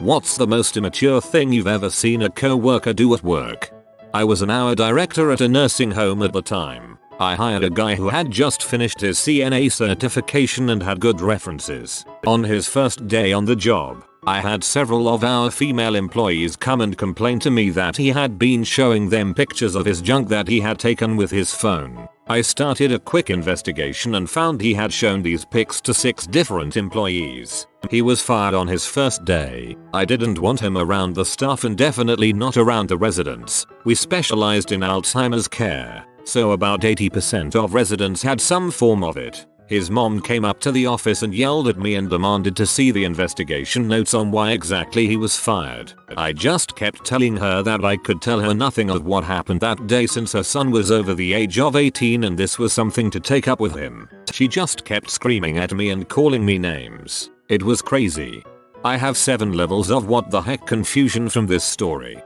What's the most immature thing you've ever seen a coworker do at work? I was an hour director at a nursing home at the time. I hired a guy who had just finished his CNA certification and had good references. On his first day on the job, I had several of our female employees come and complain to me that he had been showing them pictures of his junk that he had taken with his phone. I started a quick investigation and found he had shown these pics to 6 different employees. He was fired on his first day. I didn't want him around the staff and definitely not around the residents. We specialized in Alzheimer's care, so about 80% of residents had some form of it. His mom came up to the office and yelled at me and demanded to see the investigation notes on why exactly he was fired. I just kept telling her that I could tell her nothing of what happened that day since her son was over the age of 18 and this was something to take up with him. She just kept screaming at me and calling me names. It was crazy. I have 7 levels of what the heck confusion from this story.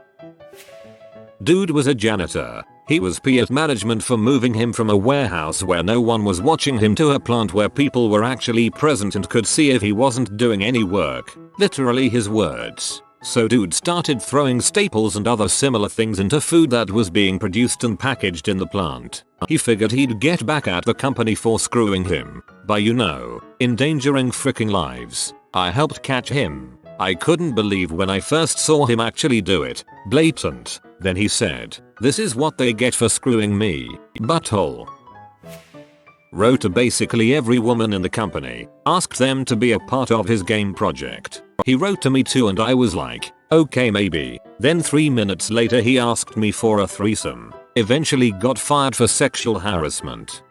Dude was a janitor. He was peer management for moving him from a warehouse where no one was watching him to a plant where people were actually present and could see if he wasn't doing any work. Literally his words. So dude started throwing staples and other similar things into food that was being produced and packaged in the plant. He figured he'd get back at the company for screwing him by, endangering freaking lives. I helped catch him. I couldn't believe when I first saw him actually do it. Blatant. Then he said, "This is what they get for screwing me, butthole." Wrote to basically every woman in the company, asked them to be a part of his game project. He wrote to me too and I was like, okay maybe. Then 3 minutes later he asked me for a threesome. Eventually got fired for sexual harassment.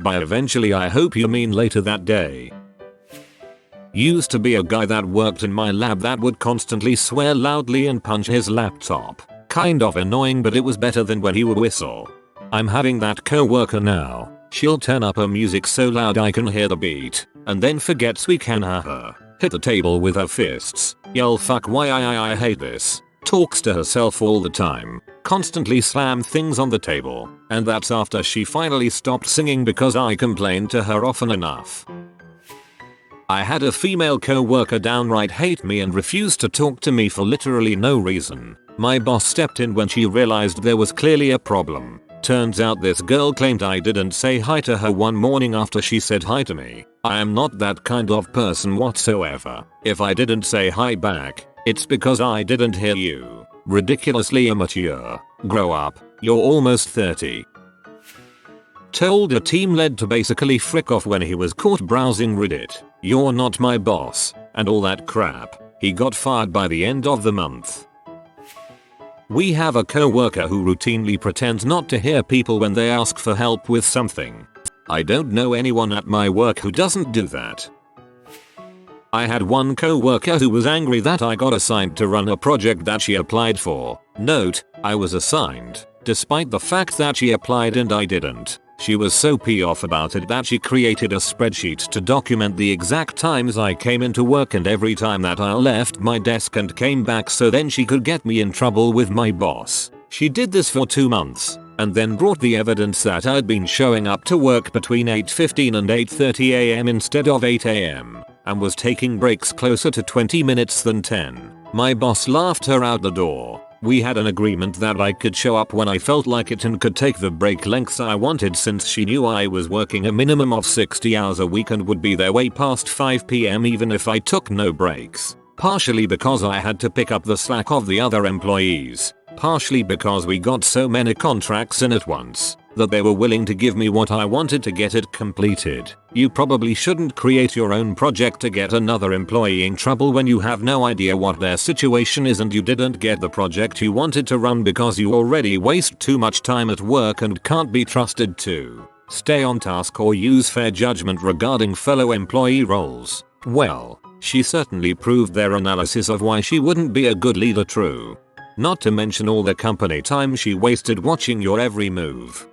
By eventually I hope you mean later that day. Used to be a guy that worked in my lab that would constantly swear loudly and punch his laptop. Kind of annoying, but it was better than when he would whistle. I'm having that coworker now. She'll turn up her music so loud I can hear the beat, and then forgets we can hear her. Hit the table with her fists. Yell fuck why I hate this. Talks to herself all the time. Constantly slam things on the table. And that's after she finally stopped singing because I complained to her often enough. I had a female coworker downright hate me and refused to talk to me for literally no reason. My boss stepped in when she realized there was clearly a problem. Turns out this girl claimed I didn't say hi to her one morning after she said hi to me. I am not that kind of person whatsoever. If I didn't say hi back, it's because I didn't hear you. Ridiculously immature. Grow up. You're almost 30. Told a team lead to basically frick off when he was caught browsing Reddit. You're not my boss, and all that crap. He got fired by the end of the month. We have a coworker who routinely pretends not to hear people when they ask for help with something. I don't know anyone at my work who doesn't do that. I had one coworker who was angry that I got assigned to run a project that she applied for. Note, I was assigned, despite the fact that she applied and I didn't. She was so off about it that she created a spreadsheet to document the exact times I came into work and every time that I left my desk and came back so then she could get me in trouble with my boss. She did this for 2 months and then brought the evidence that I'd been showing up to work between 8:15 and 8:30 am instead of 8 am and was taking breaks closer to 20 minutes than 10. My boss laughed her out the door. We had an agreement that I could show up when I felt like it and could take the break lengths I wanted since she knew I was working a minimum of 60 hours a week and would be there way past 5 PM even if I took no breaks. Partially because I had to pick up the slack of the other employees. Partially because we got so many contracts in at once that they were willing to give me what I wanted to get it completed. You probably shouldn't create your own project to get another employee in trouble when you have no idea what their situation is and you didn't get the project you wanted to run because you already waste too much time at work and can't be trusted to stay on task or use fair judgment regarding fellow employee roles. Well, she certainly proved their analysis of why she wouldn't be a good leader true. Not to mention all the company time she wasted watching your every move.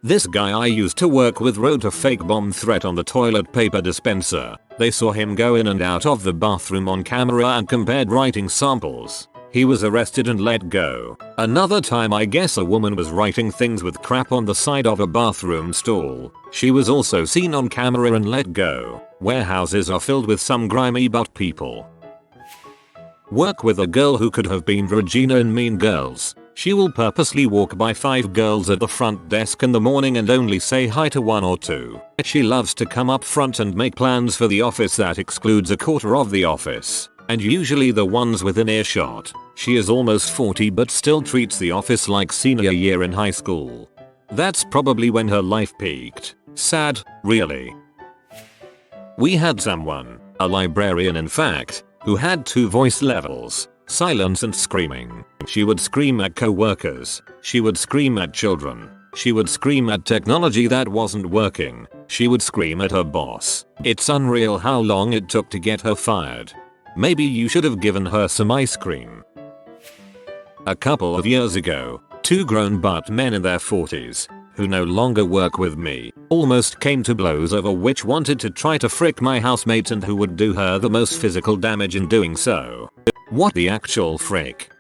This guy I used to work with wrote a fake bomb threat on the toilet paper dispenser. They saw him go in and out of the bathroom on camera and compared writing samples. He was arrested and let go. Another time I guess a woman was writing things with crap on the side of a bathroom stall. She was also seen on camera and let go. Warehouses are filled with some grimy butt people. Work with a girl who could have been Regina in Mean Girls. She will purposely walk by 5 girls at the front desk in the morning and only say hi to 1 or 2. She loves to come up front and make plans for the office that excludes a quarter of the office, and usually the ones within earshot. She is almost 40 but still treats the office like senior year in high school. That's probably when her life peaked. Sad, really. We had someone, a librarian in fact, who had 2 voice levels, silence and screaming. She would scream at coworkers. She would scream at children. She would scream at technology that wasn't working. She would scream at her boss. It's unreal how long it took to get her fired. Maybe you should have given her some ice cream. A couple of years ago, 2 grown butt men in their 40s, who no longer work with me, almost came to blows over which wanted to try to frick my housemate and who would do her the most physical damage in doing so. What the actual frick?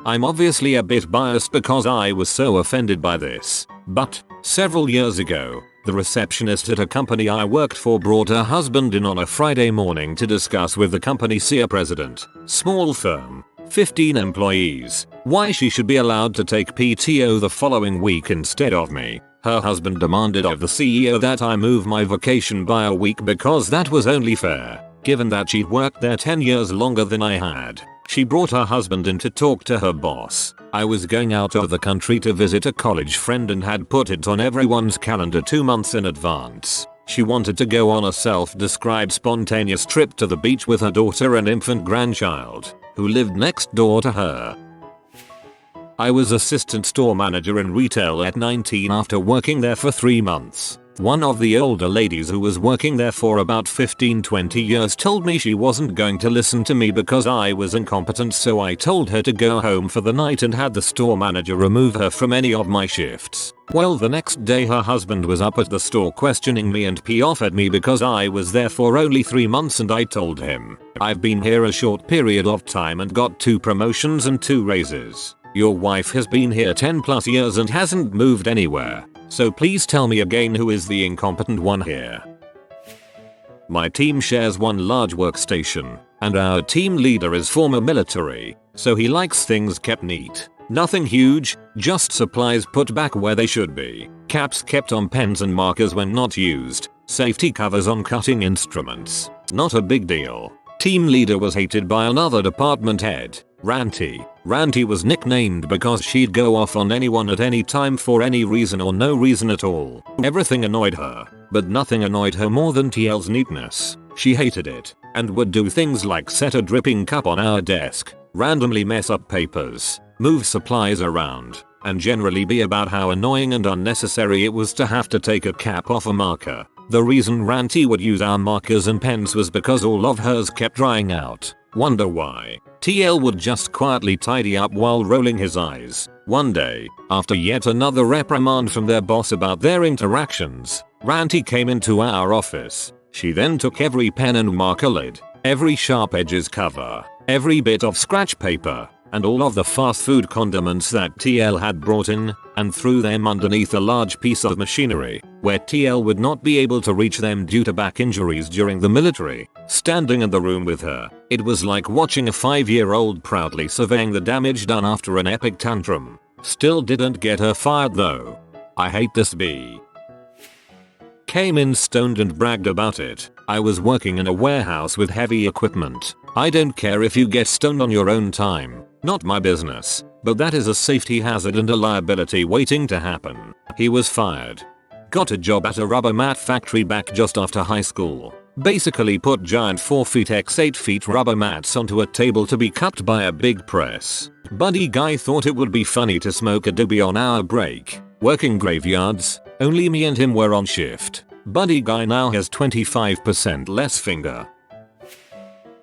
I'm obviously a bit biased because I was so offended by this, but several years ago, the receptionist at a company I worked for brought her husband in on a Friday morning to discuss with the company's CEO president, small firm, 15 employees, why she should be allowed to take PTO the following week instead of me. Her husband demanded of the CEO that I move my vacation by a week because that was only fair, given that she'd worked there 10 years longer than I had. She brought her husband in to talk to her boss. I was going out of the country to visit a college friend and had put it on everyone's calendar 2 months in advance. She wanted to go on a self-described spontaneous trip to the beach with her daughter and infant grandchild, who lived next door to her. I was assistant store manager in retail at 19 after working there for 3 months. One of the older ladies who was working there for about 15-20 years told me she wasn't going to listen to me because I was incompetent, so I told her to go home for the night and had the store manager remove her from any of my shifts. Well, the next day her husband was up at the store questioning me and off at me because I was there for only 3 months, and I told him, I've been here a short period of time and got 2 promotions and 2 raises. Your wife has been here 10+ years and hasn't moved anywhere. So please tell me again who is the incompetent one here. My team shares one large workstation, and our team leader is former military, so he likes things kept neat. Nothing huge, just supplies put back where they should be, caps kept on pens and markers when not used, safety covers on cutting instruments. Not a big deal. Team leader was hated by another department head, Ranty. Ranty was nicknamed because she'd go off on anyone at any time for any reason or no reason at all. Everything annoyed her, but nothing annoyed her more than TL's neatness. She hated it, and would do things like set a dripping cup on our desk, randomly mess up papers, move supplies around, and generally be about how annoying and unnecessary it was to have to take a cap off a marker. The reason Ranty would use our markers and pens was because all of hers kept drying out. Wonder why? TL would just quietly tidy up while rolling his eyes. One day, after yet another reprimand from their boss about their interactions, Ranty came into our office. She then took every pen and marker lid, every sharp edges cover, every bit of scratch paper, and all of the fast food condiments that TL had brought in, and threw them underneath a large piece of machinery, where TL would not be able to reach them due to back injuries during the military. Standing in the room with her, it was like watching a 5-year-old proudly surveying the damage done after an epic tantrum. Still didn't get her fired though. I hate this bee. Came in stoned and bragged about it. I was working in a warehouse with heavy equipment. I don't care if you get stoned on your own time. Not my business. But that is a safety hazard and a liability waiting to happen. He was fired. Got a job at a rubber mat factory back just after high school. Basically put giant 4 feet x 8 feet rubber mats onto a table to be cut by a big press. Buddy guy thought it would be funny to smoke a doobie on our break. Working graveyards, only me and him were on shift. Buddy guy now has 25% less finger.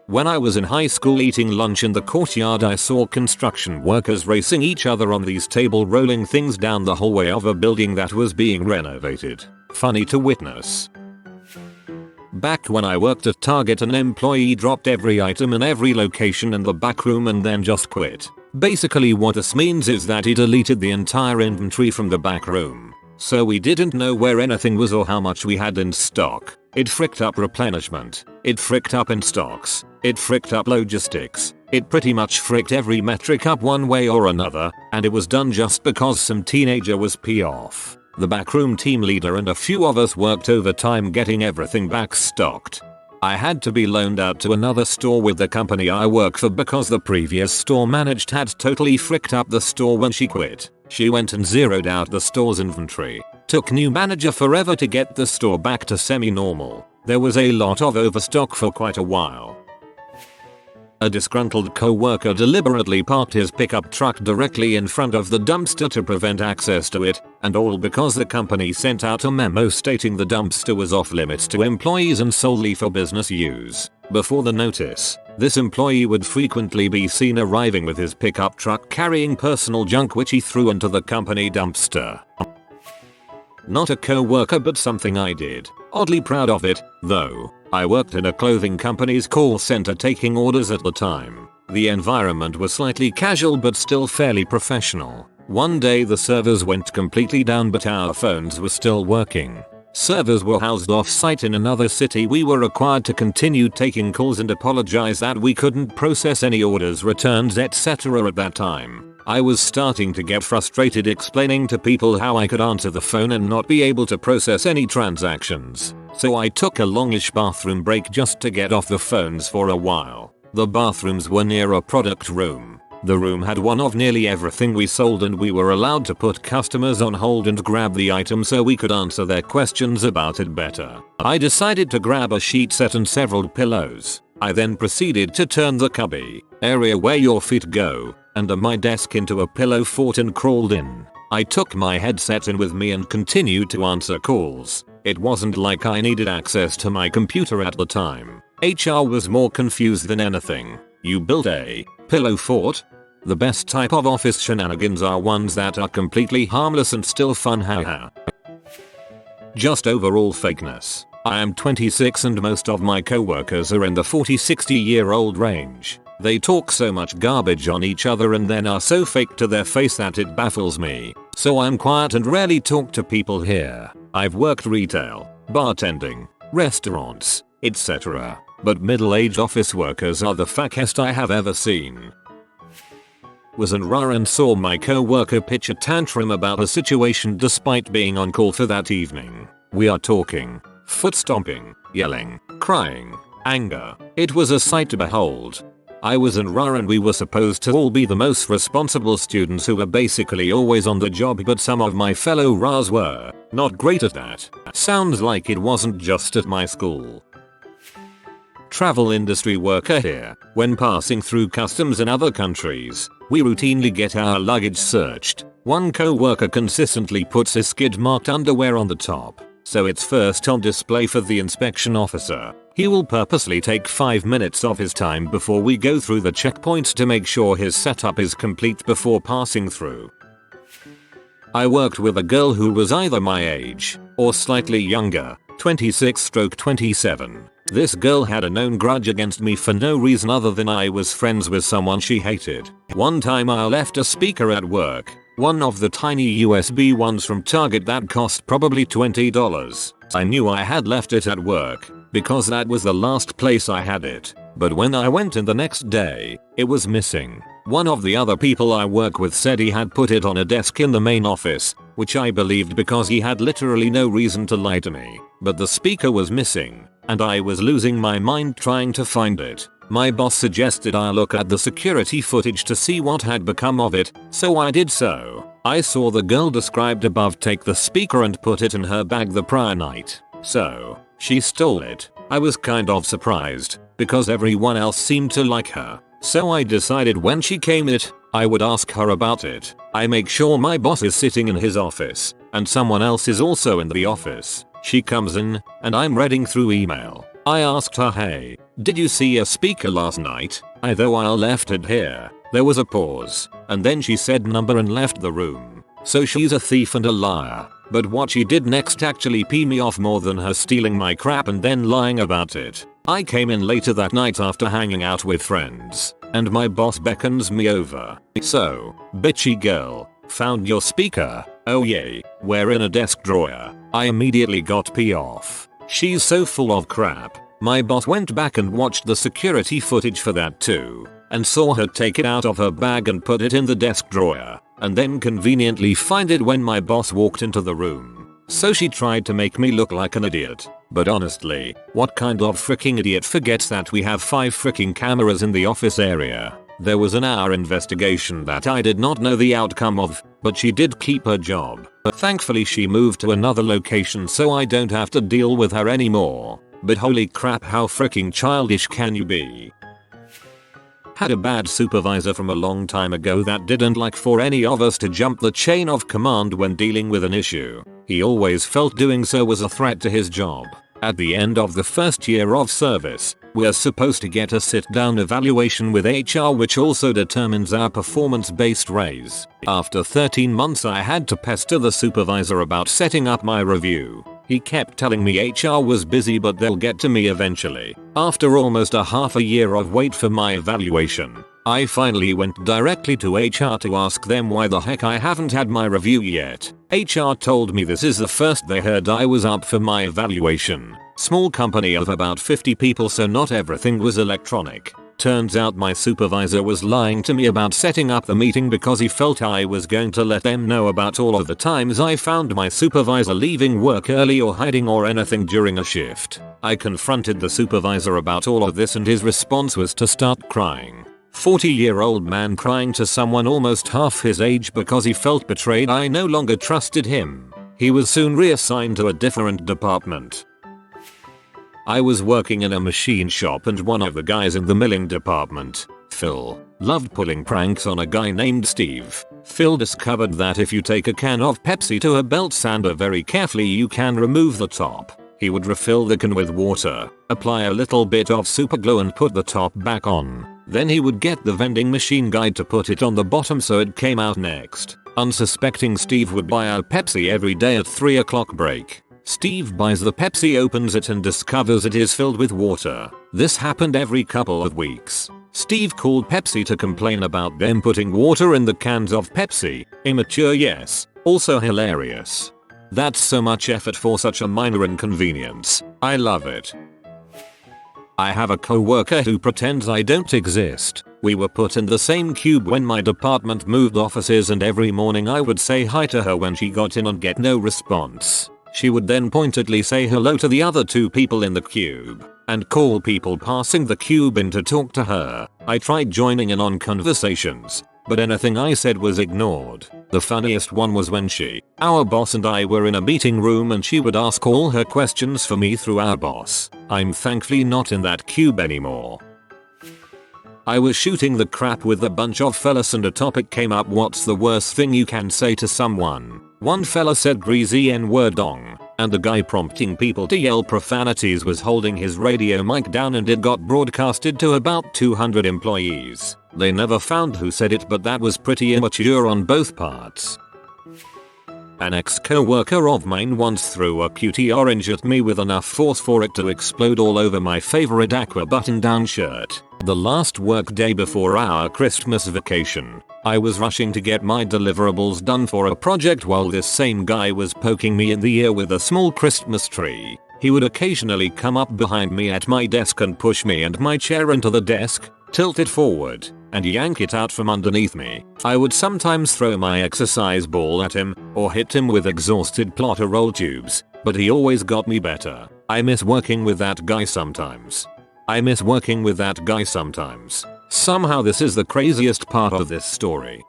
When I was in high school eating lunch in the courtyard, I saw construction workers racing each other on these table rolling things down the hallway of a building that was being renovated. Funny to witness. Back when I worked at Target, an employee dropped every item in every location in the back room and then just quit. Basically what this means is that he deleted the entire inventory from the back room. So we didn't know where anything was or how much we had in stock. It fricked up replenishment. It fricked up in stocks. It fricked up logistics. It pretty much fricked every metric up one way or another, and it was done just because some teenager was pee off. The backroom team leader and a few of us worked overtime getting everything back stocked. I had to be loaned out to another store with the company I work for because the previous store managed had totally fricked up the store when she quit. She went and zeroed out the store's inventory. Took new manager forever to get the store back to semi-normal. There was a lot of overstock for quite a while. A disgruntled coworker deliberately parked his pickup truck directly in front of the dumpster to prevent access to it, and all because the company sent out a memo stating the dumpster was off limits to employees and solely for business use. Before the notice, this employee would frequently be seen arriving with his pickup truck carrying personal junk which he threw into the company dumpster. Not a coworker but something I did. Oddly proud of it, though. I worked in a clothing company's call center taking orders at the time. The environment was slightly casual but still fairly professional. One day the servers went completely down but our phones were still working. Servers were housed off-site in another city. We were required to continue taking calls and apologize that we couldn't process any orders, returns, etc. at that time. I was starting to get frustrated explaining to people how I could answer the phone and not be able to process any transactions. So I took a longish bathroom break just to get off the phones for a while. The bathrooms were near a product room. The room had one of nearly everything we sold and we were allowed to put customers on hold and grab the item so we could answer their questions about it better. I decided to grab a sheet set and several pillows. I then proceeded to turn the cubby, area where your feet go, under my desk into a pillow fort and crawled in. I took my headset in with me and continued to answer calls. It wasn't like I needed access to my computer at the time. HR was more confused than anything. You built a pillow fort? The best type of office shenanigans are ones that are completely harmless and still fun, haha. Just overall fakeness. I am 26 and most of my coworkers are in the 40-60 year old range. They talk so much garbage on each other and then are so fake to their face that it baffles me. So I'm quiet and rarely talk to people here. I've worked retail, bartending, restaurants, etc. But middle-aged office workers are the fakest I have ever seen. Was in RA and saw my coworker pitch a tantrum about a situation despite being on call for that evening. We are talking foot stomping, yelling, crying, anger. It was a sight to behold. I was in RA and we were supposed to all be the most responsible students who were basically always on the job, but some of my fellow RAs were not great at that. Sounds like it wasn't just at my school. Travel industry worker here. When passing through customs in other countries, we routinely get our luggage searched. One coworker consistently puts his skid-marked underwear on the top, so it's first on display for the inspection officer. He will purposely take 5 minutes of his time before we go through the checkpoints to make sure his setup is complete before passing through. I worked with a girl who was either my age or slightly younger, 26/27. This girl had a known grudge against me for no reason other than I was friends with someone she hated. One time I left a speaker at work, one of the tiny USB ones from Target that cost probably $20. I knew I had left it at work because that was the last place I had it, but when I went in the next day, it was missing. One of the other people I work with said he had put it on a desk in the main office, which I believed because he had literally no reason to lie to me. But the speaker was missing, and I was losing my mind trying to find it. My boss suggested I look at the security footage to see what had become of it, so I did so. I saw the girl described above take the speaker and put it in her bag the prior night. So, she stole it. I was kind of surprised, because everyone else seemed to like her. So I decided when she came in, I would ask her about it. I make sure my boss is sitting in his office, and someone else is also in the office. She comes in, and I'm reading through email. I asked her, hey, did you see a speaker last night? Though I left it here. There was a pause, and then she said number and left the room. So she's a thief and a liar. But what she did next actually pissed me off more than her stealing my crap and then lying about it. I came in later that night after hanging out with friends, and my boss beckons me over. So, bitchy girl, found your speaker. Oh yay, we're in a desk drawer. I immediately got pee off. She's so full of crap. My boss went back and watched the security footage for that too, and saw her take it out of her bag and put it in the desk drawer, and then conveniently find it when my boss walked into the room. So she tried to make me look like an idiot. But honestly, what kind of freaking idiot forgets that we have 5 freaking cameras in the office area? There was an hour investigation that I did not know the outcome of, but she did keep her job. But thankfully she moved to another location so I don't have to deal with her anymore. But holy crap, how freaking childish can you be? Had a bad supervisor from a long time ago that didn't like for any of us to jump the chain of command when dealing with an issue. He always felt doing so was a threat to his job. At the end of the first year of service, we're supposed to get a sit-down evaluation with HR which also determines our performance-based raise. After 13 months I had to pester the supervisor about setting up my review. He kept telling me HR was busy but they'll get to me eventually. After almost a half a year of wait for my evaluation, I finally went directly to HR to ask them why the heck I haven't had my review yet. HR told me this is the first they heard I was up for my evaluation. Small company of about 50 people so not everything was electronic. Turns out my supervisor was lying to me about setting up the meeting because he felt I was going to let them know about all of the times I found my supervisor leaving work early or hiding or anything during a shift. I confronted the supervisor about all of this and his response was to start crying. 40-year-old man crying to someone almost half his age because he felt betrayed. I no longer trusted him. He was soon reassigned to a different department. I was working in a machine shop and one of the guys in the milling department, Phil, loved pulling pranks on a guy named Steve. Phil discovered that if you take a can of Pepsi to a belt sander very carefully you can remove the top. He would refill the can with water, apply a little bit of super glue and put the top back on. Then he would get the vending machine guy to put it on the bottom so it came out next. Unsuspecting Steve would buy a Pepsi every day at 3 o'clock break. Steve buys the Pepsi, opens it and discovers it is filled with water. This happened every couple of weeks. Steve called Pepsi to complain about them putting water in the cans of Pepsi. Immature, yes. Also hilarious. That's so much effort for such a minor inconvenience. I love it. I have a coworker who pretends I don't exist. We were put in the same cube when my department moved offices and every morning I would say hi to her when she got in and get no response. She would then pointedly say hello to the other 2 people in the cube and call people passing the cube in to talk to her. I tried joining in on conversations, but anything I said was ignored. The funniest one was when our boss and I were in a meeting room and she would ask all her questions for me through our boss. I'm thankfully not in that cube anymore. I was shooting the crap with a bunch of fellas and a topic came up: what's the worst thing you can say to someone? One fella said greasy n-word dong, and the guy prompting people to yell profanities was holding his radio mic down and it got broadcasted to about 200 employees. They never found who said it, but that was pretty immature on both parts. An ex-coworker of mine once threw a cutie orange at me with enough force for it to explode all over my favorite aqua button-down shirt. The last work day before our Christmas vacation, I was rushing to get my deliverables done for a project while this same guy was poking me in the ear with a small Christmas tree. He would occasionally come up behind me at my desk and push me and my chair into the desk, tilt it forward, and yank it out from underneath me. I would sometimes throw my exercise ball at him, or hit him with exhausted plotter roll tubes, but he always got me better. I miss working with that guy sometimes. Somehow this is the craziest part of this story.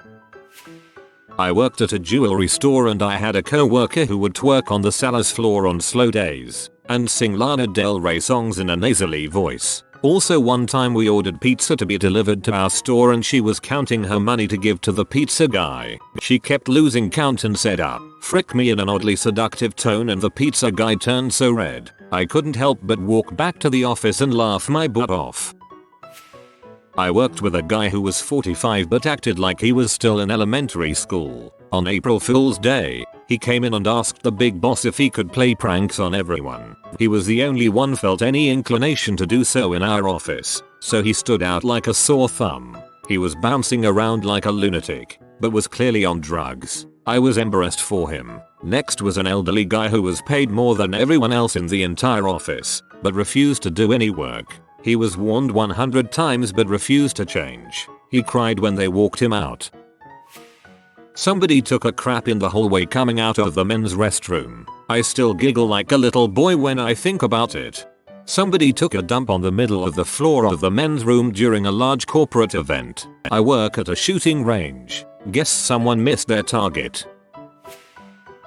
I worked at a jewelry store and I had a coworker who would twerk on the seller's floor on slow days and sing Lana Del Rey songs in a nasally voice. Also, one time we ordered pizza to be delivered to our store and she was counting her money to give to the pizza guy. She kept losing count and said frick me in an oddly seductive tone, and the pizza guy turned so red I couldn't help but walk back to the office and laugh my butt off. I worked with a guy who was 45 but acted like he was still in elementary school. On April Fool's Day, he came in and asked the big boss if he could play pranks on everyone. He was the only one felt any inclination to do so in our office, so he stood out like a sore thumb. He was bouncing around like a lunatic, but was clearly on drugs. I was embarrassed for him. Next was an elderly guy who was paid more than everyone else in the entire office, but refused to do any work. He was warned 100 times but refused to change. He cried when they walked him out. Somebody took a crap in the hallway coming out of the men's restroom. I still giggle like a little boy when I think about it. Somebody took a dump on the middle of the floor of the men's room during a large corporate event. I work at a shooting range. Guess someone missed their target.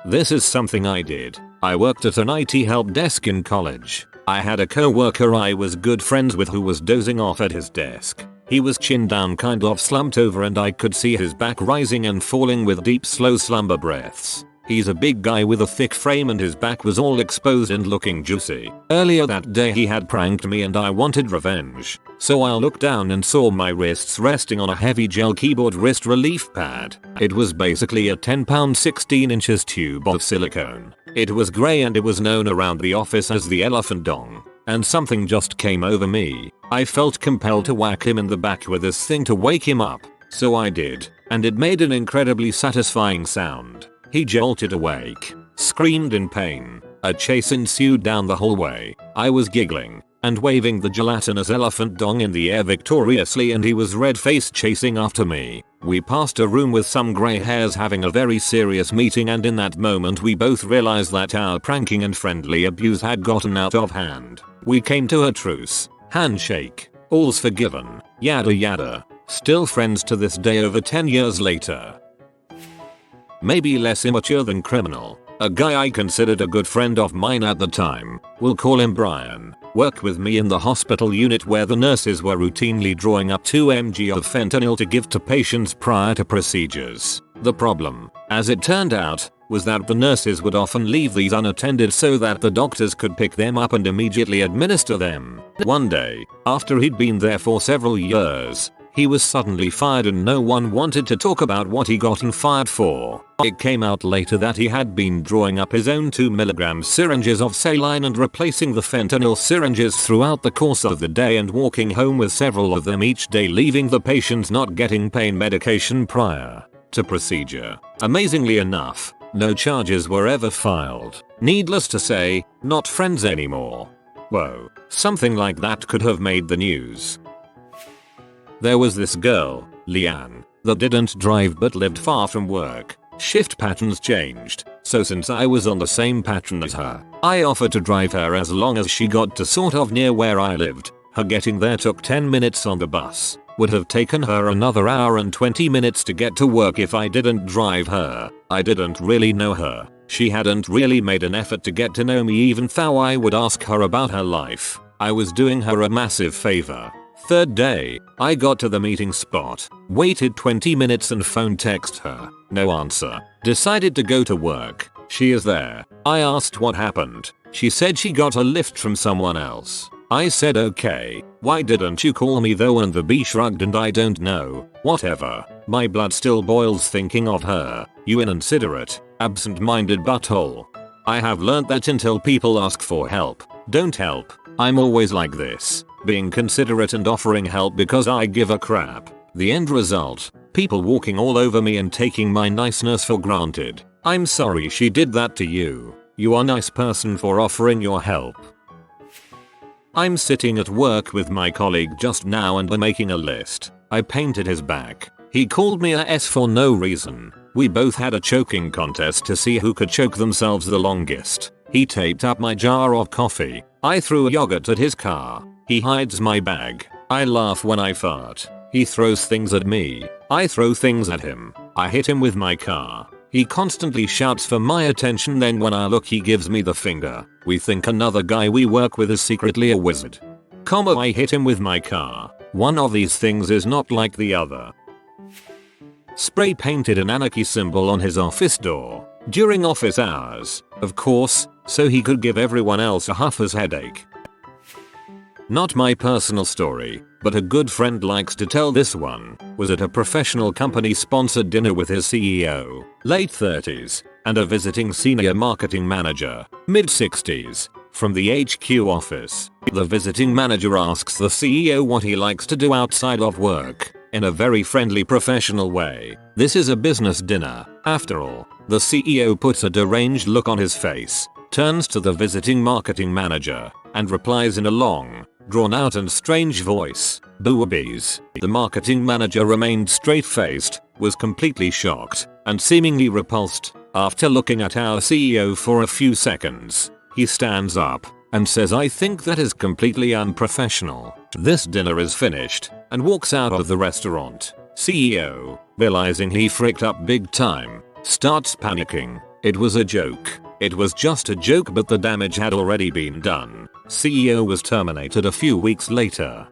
This is something I did. I worked at an IT help desk in college. I had a coworker I was good friends with who was dozing off at his desk. He was chin down, kind of slumped over, and I could see his back rising and falling with deep slow slumber breaths. He's a big guy with a thick frame and his back was all exposed and looking juicy. Earlier that day he had pranked me and I wanted revenge. So I looked down and saw my wrists resting on a heavy gel keyboard wrist relief pad. It was basically a 10-pound 16 inches tube of silicone. It was grey and it was known around the office as the elephant dong. And something just came over me. I felt compelled to whack him in the back with this thing to wake him up. So I did. And it made an incredibly satisfying sound. He jolted awake, screamed in pain. A chase ensued down the hallway. I was giggling and waving the gelatinous elephant dong in the air victoriously, and he was red-faced chasing after me. We passed a room with some grey hairs having a very serious meeting, and in that moment we both realized that our pranking and friendly abuse had gotten out of hand. We came to a truce. Handshake. All's forgiven. Yada yada. Still friends to this day over 10 years later. Maybe less immature than criminal. A guy I considered a good friend of mine at the time, we'll call him Brian, worked with me in the hospital unit where the nurses were routinely drawing up 2 mg of fentanyl to give to patients prior to procedures. The problem, as it turned out, was that the nurses would often leave these unattended so that the doctors could pick them up and immediately administer them. One day, after he'd been there for several years, he was suddenly fired and no one wanted to talk about what he gotten fired for. It came out later that he had been drawing up his own 2 mg syringes of saline and replacing the fentanyl syringes throughout the course of the day and walking home with several of them each day, leaving the patients not getting pain medication prior to procedure. Amazingly enough, no charges were ever filed. Needless to say, not friends anymore. Whoa, something like that could have made the news. There was this girl, Leanne, that didn't drive but lived far from work. Shift patterns changed, so since I was on the same pattern as her, I offered to drive her as long as she got to sort of near where I lived. Her getting there took 10 minutes on the bus. Would have taken her another hour and 20 minutes to get to work if I didn't drive her. I didn't really know her. She hadn't really made an effort to get to know me even though I would ask her about her life. I was doing her a massive favor. Third day, I got to the meeting spot, waited 20 minutes and phone text her. No answer. Decided to go to work. She is there. I asked what happened. She said she got a lift from someone else. I said okay. Why didn't you call me though? And the B shrugged and I don't know. Whatever. My blood still boils thinking of her. You inconsiderate, absent-minded butthole. I have learned that until people ask for help, don't help. I'm always like this. Being considerate and offering help because I give a crap. The end result, people walking all over me and taking my niceness for granted. I'm sorry she did that to you. You are a nice person for offering your help. I'm sitting at work with my colleague just now and we're making a list. I painted his back. He called me a S for no reason. We both had a choking contest to see who could choke themselves the longest. He taped up my jar of coffee. I threw a yogurt at his car. He hides my bag. I laugh when I fart. He throws things at me. I throw things at him. I hit him with my car. He constantly shouts for my attention, then when I look he gives me the finger. We think another guy we work with is secretly a wizard. I hit him with my car. One of these things is not like the other. Spray painted an Anarchy symbol on his office door during office hours, of course, so he could give everyone else a huffer's headache. Not my personal story, but a good friend likes to tell this one. Was at a professional company sponsored dinner with his CEO, late 30s, and a visiting senior marketing manager, mid 60s, from the HQ office. The visiting manager asks the CEO what he likes to do outside of work. in a very friendly professional way. This is a business dinner, after all. The CEO puts a deranged look on his face, turns to the visiting marketing manager, and replies in a long, drawn out and strange voice, "Boobies." The marketing manager remained straight-faced, was completely shocked, and seemingly repulsed. After looking at our CEO for a few seconds, he stands up and says, "I think that is completely unprofessional. This dinner is finished," and walks out of the restaurant. CEO, realizing he fricked up big time, starts panicking. It was a joke. It was just a joke, but the damage had already been done. CEO was terminated a few weeks later.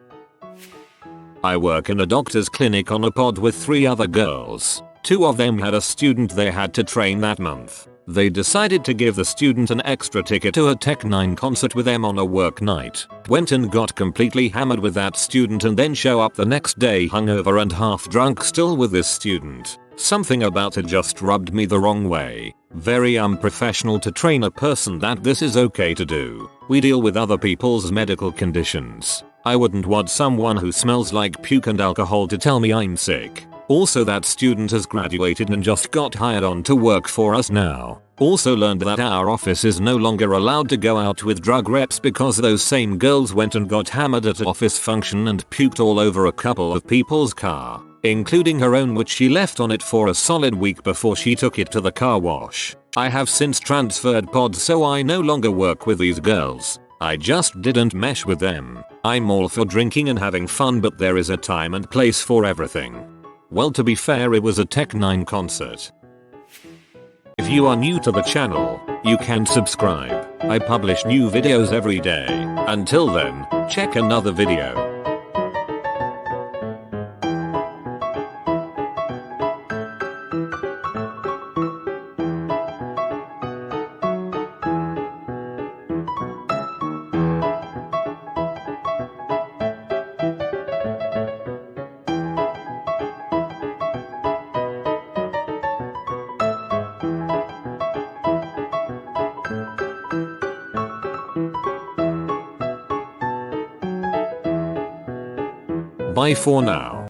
I work in a doctor's clinic on a pod with 3 other girls. 2 of them had a student they had to train that month. They decided to give the student an extra ticket to a Tech 9 concert with them on a work night. Went and got completely hammered with that student and then show up the next day hungover and half drunk still with this student. Something about it just rubbed me the wrong way. Very unprofessional to train a person that this is okay to do. We deal with other people's medical conditions. I wouldn't want someone who smells like puke and alcohol to tell me I'm sick. Also, that student has graduated and just got hired on to work for us now. Also learned that our office is no longer allowed to go out with drug reps because those same girls went and got hammered at an office function and puked all over a couple of people's car, including her own, which she left on it for a solid week before she took it to the car wash. I have since transferred pods, so I no longer work with these girls. I just didn't mesh with them. I'm all for drinking and having fun, but there is a time and place for everything. Well, to be fair, it was a Tech 9 concert. If you are new to the channel, you can subscribe. I publish new videos every day. Until then, check another video. Bye for now.